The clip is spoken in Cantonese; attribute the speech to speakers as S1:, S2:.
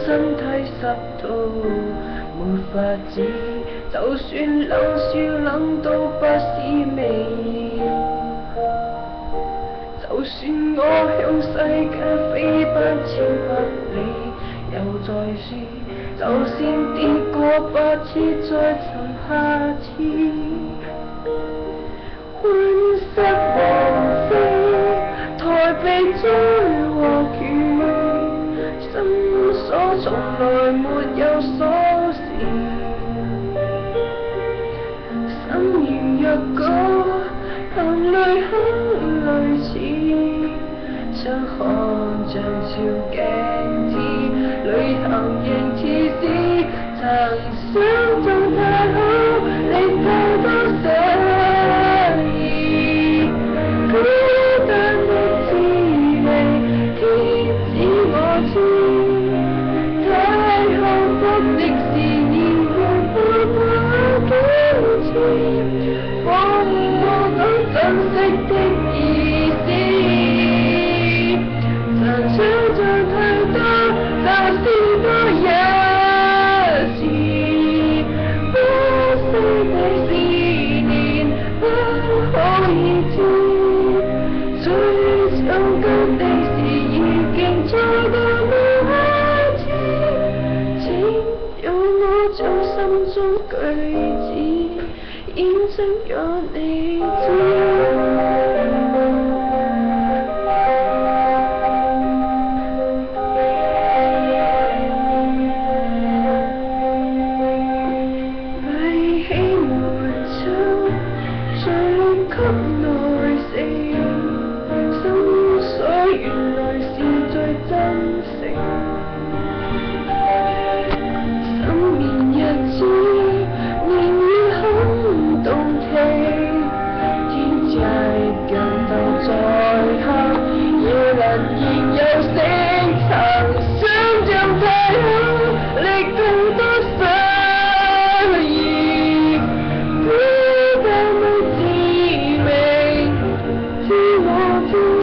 S1: 身體濕到沒法子，就算冷笑冷到不是味。就算我向世界飛奔100000里，又再試，就算跌過8次再尋下次，溫室王妃台被追和權，心鎖從來沒有鎖匙，心如若果行淚很類似，相看像照鏡子，旅行仍似是曾想像太好，你太多想意，孤單的滋味，天知我知，太幸福的事已沒辦法堅持，彷彿懂珍惜的意思，曾想像太多，就是多一次，不息的思念不可以知，最想跟的事已經錯過無知，請讓我將心中句子演繹讓你知。